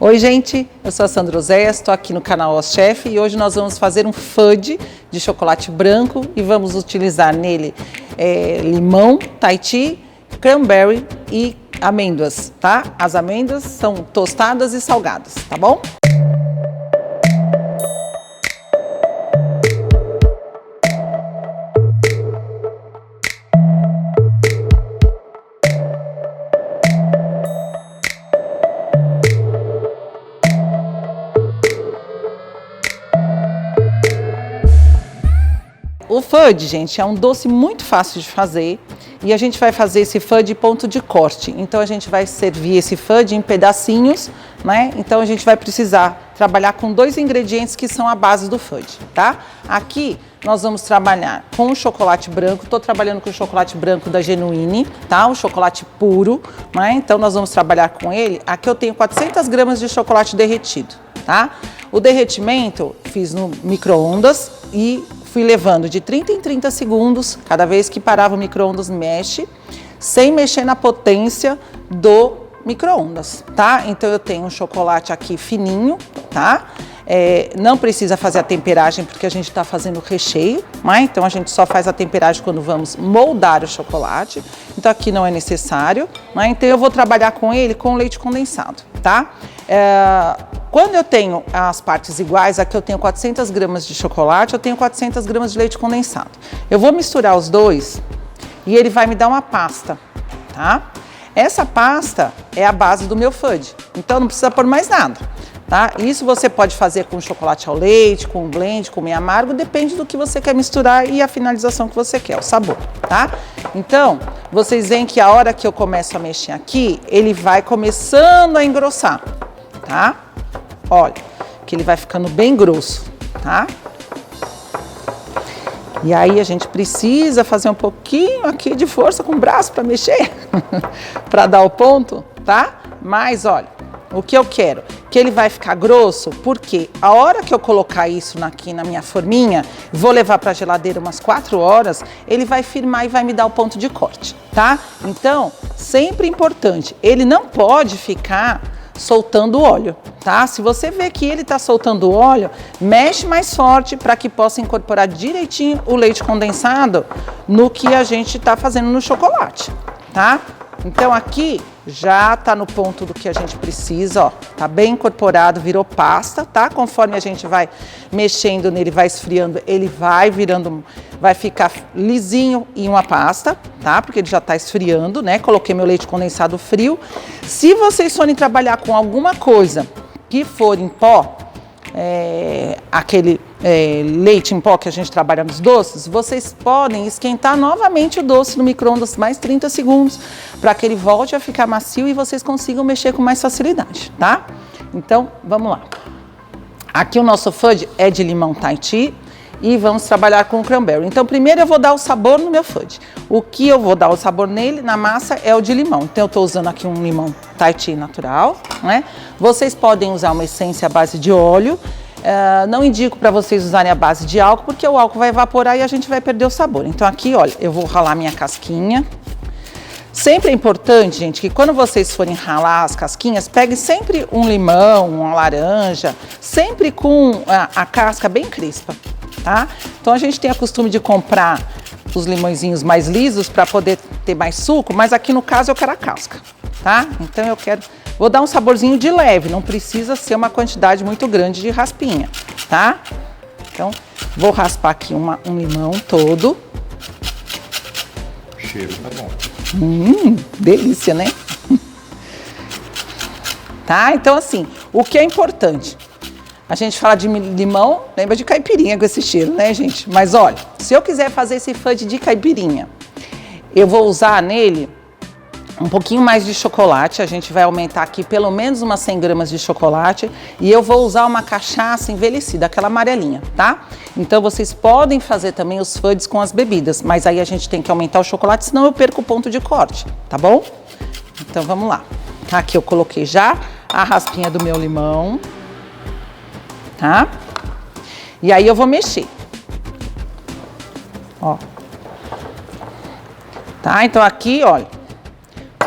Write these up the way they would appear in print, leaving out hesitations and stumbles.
Oi, gente, eu sou a Sandra Oséias, estou aqui no canal Os Chef e hoje nós vamos fazer um fudge de chocolate branco e vamos utilizar nele limão, Tahiti, cranberry e amêndoas, tá? As amêndoas são tostadas e salgadas, tá bom? O fudge, gente, é um doce muito fácil de fazer e a gente vai fazer esse fudge ponto de corte. Então a gente vai servir esse fudge em pedacinhos, né? Então a gente vai precisar trabalhar com dois ingredientes que são a base do fudge, tá? Aqui nós vamos trabalhar com o chocolate branco. Estou trabalhando com o chocolate branco da Genuine, tá? O chocolate puro, né? Então nós vamos trabalhar com ele. Aqui eu tenho 400 gramas de chocolate derretido, tá? O derretimento fiz no micro-ondas e fui levando de 30 em 30 segundos, cada vez que parava o micro-ondas mexe, sem mexer na potência do micro-ondas, tá? Então eu tenho um chocolate aqui fininho, tá? Não precisa fazer a temperagem porque a gente está fazendo o recheio, né? Então a gente só faz a temperagem quando vamos moldar o chocolate, então aqui não é necessário, né? Então eu vou trabalhar com ele com leite condensado, tá? Quando eu tenho as partes iguais, aqui eu tenho 400 gramas de chocolate, eu tenho 400 gramas de leite condensado. Eu vou misturar os dois e ele vai me dar uma pasta, tá? Essa pasta é a base do meu fudge, então não precisa pôr mais nada, tá? Isso você pode fazer com chocolate ao leite, com blend, com meio amargo, depende do que você quer misturar e a finalização que você quer, o sabor, tá? Então, vocês veem que a hora que eu começo a mexer aqui, ele vai começando a engrossar, tá? Olha, que ele vai ficando bem grosso, tá? E aí a gente precisa fazer um pouquinho aqui de força com o braço para mexer, para dar o ponto, tá? Mas olha, o que eu quero, que ele vai ficar grosso, porque a hora que eu colocar isso aqui na minha forminha, vou levar para a geladeira umas 4 horas, ele vai firmar e vai me dar o ponto de corte, tá? Então, sempre importante, ele não pode ficar soltando óleo, tá? Se você vê que ele tá soltando óleo, mexe mais forte para que possa incorporar direitinho o leite condensado no que a gente tá fazendo no chocolate, tá? Então aqui já tá no ponto do que a gente precisa, ó, tá bem incorporado, virou pasta, tá? Conforme a gente vai mexendo nele, vai esfriando, ele vai virando, vai ficar lisinho em uma pasta, tá? Porque ele já tá esfriando, né? Coloquei meu leite condensado frio. Se vocês forem trabalhar com alguma coisa que for em pó, aquele leite em pó que a gente trabalha nos doces, vocês podem esquentar novamente o doce no micro-ondas mais 30 segundos para que ele volte a ficar macio e vocês consigam mexer com mais facilidade, tá? Então, vamos lá. Aqui o nosso fudge é de limão Tahiti e vamos trabalhar com o cranberry. Então, primeiro eu vou dar o sabor no meu fudge. O que eu vou dar o sabor nele, na massa, é o de limão. Então, eu estou usando aqui um limão Tahiti natural, né? Vocês podem usar uma essência à base de óleo. Não indico para vocês usarem a base de álcool, porque o álcool vai evaporar e a gente vai perder o sabor. Então, aqui, olha, eu vou ralar minha casquinha. Sempre é importante, gente, que quando vocês forem ralar as casquinhas, pegue sempre um limão, uma laranja, sempre com a casca bem crispa, tá? Então a gente tem o costume de comprar os limõezinhos mais lisos para poder ter mais suco, mas aqui no caso eu quero a casca, tá? Então vou dar um saborzinho de leve, não precisa ser uma quantidade muito grande de raspinha, tá? Então vou raspar aqui um limão todo. O cheiro tá bom. Delícia, né? Tá? Então assim, o que é importante? A gente fala de limão, lembra de caipirinha com esse cheiro, né, gente? Mas olha, se eu quiser fazer esse fudge de caipirinha, eu vou usar nele um pouquinho mais de chocolate. A gente vai aumentar aqui pelo menos umas 100 gramas de chocolate e eu vou usar uma cachaça envelhecida, aquela amarelinha, tá? Então vocês podem fazer também os fudges com as bebidas, mas aí a gente tem que aumentar o chocolate, senão eu perco o ponto de corte, tá bom? Então vamos lá. Aqui eu coloquei já a raspinha do meu limão, tá? E aí eu vou mexer. Ó. Tá? Então aqui, olha,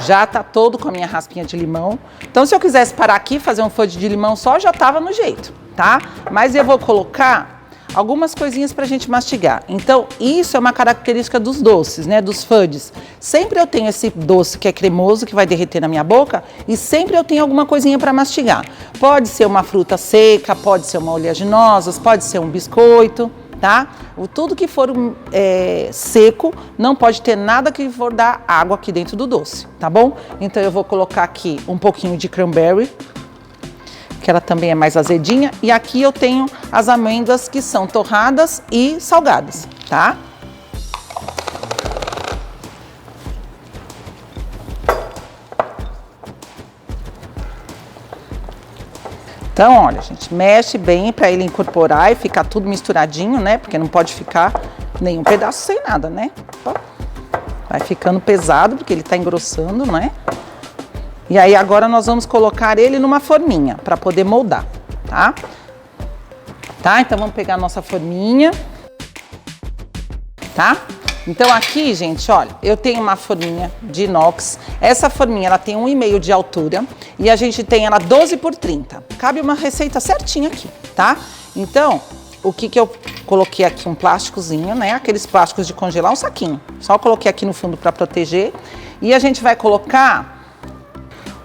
já tá todo com a minha raspinha de limão. Então, se eu quisesse parar aqui, fazer um fudge de limão só, já tava no jeito, tá? Mas eu vou colocar algumas coisinhas pra gente mastigar. Então, isso é uma característica dos doces, né? Dos fudges. Sempre eu tenho esse doce que é cremoso, que vai derreter na minha boca, e sempre eu tenho alguma coisinha pra mastigar. Pode ser uma fruta seca, pode ser uma oleaginosas, pode ser um biscoito, tá? Tudo que for seco, não pode ter nada que for dar água aqui dentro do doce, tá bom? Então, eu vou colocar aqui um pouquinho de cranberry, que ela também é mais azedinha. E aqui eu tenho as amêndoas que são torradas e salgadas, tá? Então, olha, gente, mexe bem para ele incorporar e ficar tudo misturadinho, né? Porque não pode ficar nenhum pedaço sem nada, né? Vai ficando pesado porque ele tá engrossando, né? E aí agora nós vamos colocar ele numa forminha para poder moldar, tá? Tá? Então vamos pegar a nossa forminha, tá? Então aqui, gente, olha, eu tenho uma forminha de inox. Essa forminha, ela tem 1,5 de altura e a gente tem ela 12 por 30. Cabe uma receita certinha aqui, tá? Então, o que que eu coloquei aqui? Um plásticozinho, né? Aqueles plásticos de congelar, um saquinho. Só coloquei aqui no fundo para proteger. E a gente vai colocar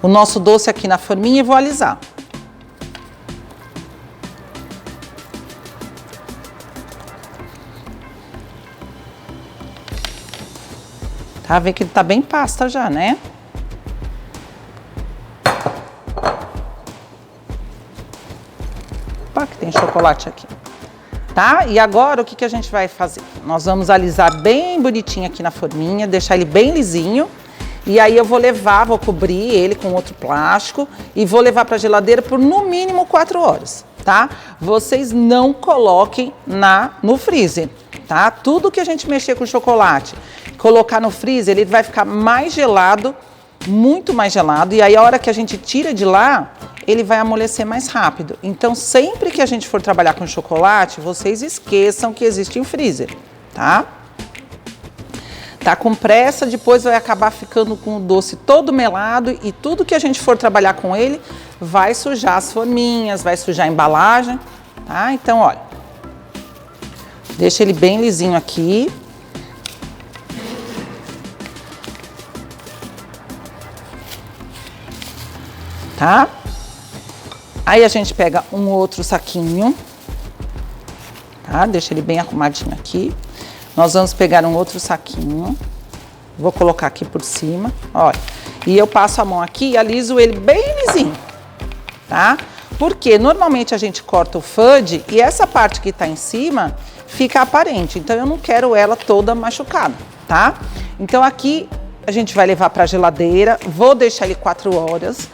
o nosso doce aqui na forminha e vou alisar. Tá? Vê que ele tá bem pasta já, né? Opa, que tem chocolate aqui. Tá? E agora o que que a gente vai fazer? Nós vamos alisar bem bonitinho aqui na forminha, deixar ele bem lisinho. E aí eu vou cobrir ele com outro plástico e vou levar para a geladeira por no mínimo 4 horas, tá? Vocês não coloquem no freezer, tá? Tudo que a gente mexer com chocolate, colocar no freezer, ele vai ficar mais gelado, muito mais gelado. E aí a hora que a gente tira de lá, ele vai amolecer mais rápido. Então sempre que a gente for trabalhar com chocolate, vocês esqueçam que existe um freezer, tá? Tá com pressa, depois vai acabar ficando com o doce todo melado e tudo que a gente for trabalhar com ele vai sujar as forminhas, vai sujar a embalagem, tá? Então, olha, deixa ele bem lisinho aqui. Tá? Aí a gente pega um outro saquinho, tá? Deixa ele bem arrumadinho aqui. Nós vamos pegar um outro saquinho, vou colocar aqui por cima, olha. E eu passo a mão aqui e aliso ele bem lisinho, tá? Porque normalmente a gente corta o fudge e essa parte que tá em cima fica aparente. Então eu não quero ela toda machucada, tá? Então aqui a gente vai levar pra geladeira, vou deixar ele 4 horas.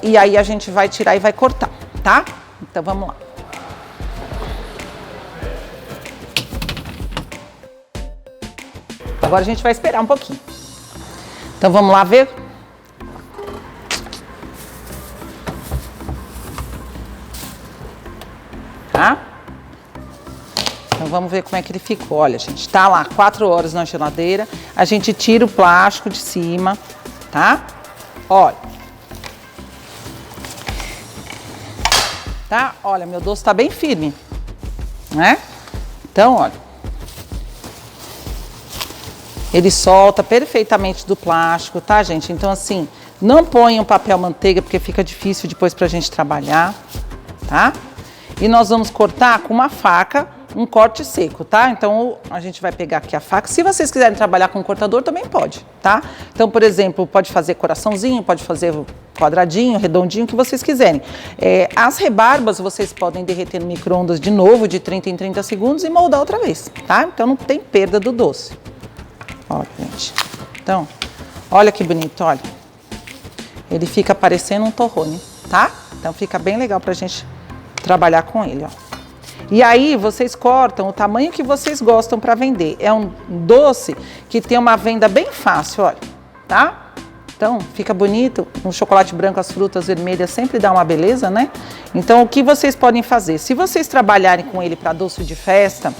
E aí a gente vai tirar e vai cortar, tá? Então vamos lá. Agora a gente vai esperar um pouquinho. Então vamos lá ver? Tá? Então vamos ver como é que ele ficou. Olha, gente, tá lá 4 horas na geladeira. A gente tira o plástico de cima, tá? Olha. Tá? Olha, meu doce tá bem firme, né? Então, olha. Ele solta perfeitamente do plástico, tá, gente? Então, assim, não ponham papel manteiga, porque fica difícil depois pra gente trabalhar, tá? E nós vamos cortar com uma faca, um corte seco, tá? Então, a gente vai pegar aqui a faca. Se vocês quiserem trabalhar com cortador, também pode, tá? Então, por exemplo, pode fazer coraçãozinho, pode fazer quadradinho, redondinho, o que vocês quiserem. As rebarbas vocês podem derreter no micro-ondas de novo, de 30 em 30 segundos e moldar outra vez, tá? Então, não tem perda do doce. Olha, gente. Então, olha que bonito, olha. Ele fica parecendo um torrone, tá? Então, fica bem legal pra gente trabalhar com ele, ó. E aí, vocês cortam o tamanho que vocês gostam para vender. É um doce que tem uma venda bem fácil, olha, tá? Então, fica bonito. Um chocolate branco, as frutas vermelhas sempre dá uma beleza, né? Então, o que vocês podem fazer? Se vocês trabalharem com ele para doce de festa,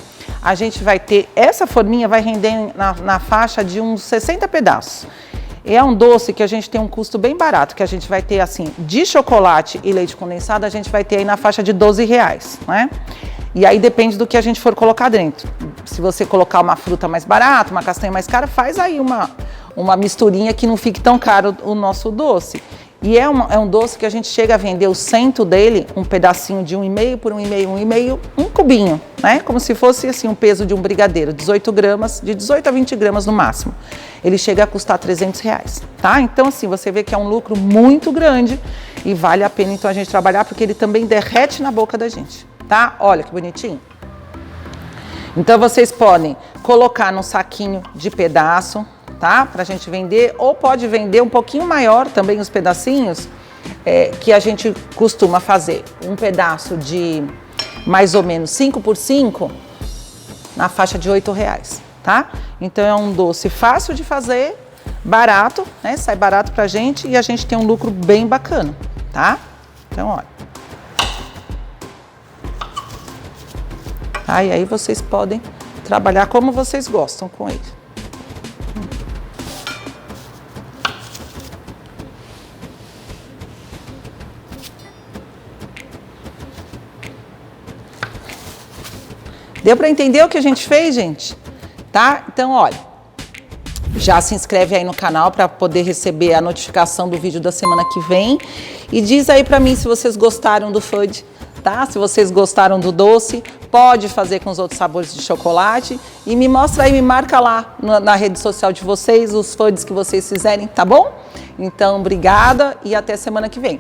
a gente vai ter, essa forminha vai render na faixa de uns 60 pedaços. é um doce que a gente tem um custo bem barato, que a gente vai ter assim, de chocolate e leite condensado, a gente vai ter aí na faixa de R$12, né? E aí depende do que a gente for colocar dentro. Se você colocar uma fruta mais barata, uma castanha mais cara, faz aí uma misturinha que não fique tão caro o nosso doce. E é um doce que a gente chega a vender o centro dele, um pedacinho de 1,5 por 1,5, um cubinho, né? Como se fosse assim um peso de um brigadeiro, 18 gramas, de 18 a 20 gramas no máximo. Ele chega a custar R$300, tá? Então assim, você vê que é um lucro muito grande e vale a pena então a gente trabalhar, porque ele também derrete na boca da gente, tá? Olha que bonitinho. Então vocês podem colocar num saquinho de pedaço, tá? Pra gente vender, ou pode vender um pouquinho maior também os pedacinhos, que a gente costuma fazer. Um pedaço de mais ou menos 5 por 5 na faixa de R$8, tá? Então é um doce fácil de fazer, barato, né? Sai barato pra gente e a gente tem um lucro bem bacana, tá? Então, olha. Tá? E aí vocês podem trabalhar como vocês gostam com ele. Deu para entender o que a gente fez, gente? Tá? Então, olha, já se inscreve aí no canal para poder receber a notificação do vídeo da semana que vem. E diz aí para mim se vocês gostaram do fudge, tá? Se vocês gostaram do doce, pode fazer com os outros sabores de chocolate. E me mostra aí, me marca lá na rede social de vocês, os fudges que vocês fizerem, tá bom? Então, obrigada e até semana que vem.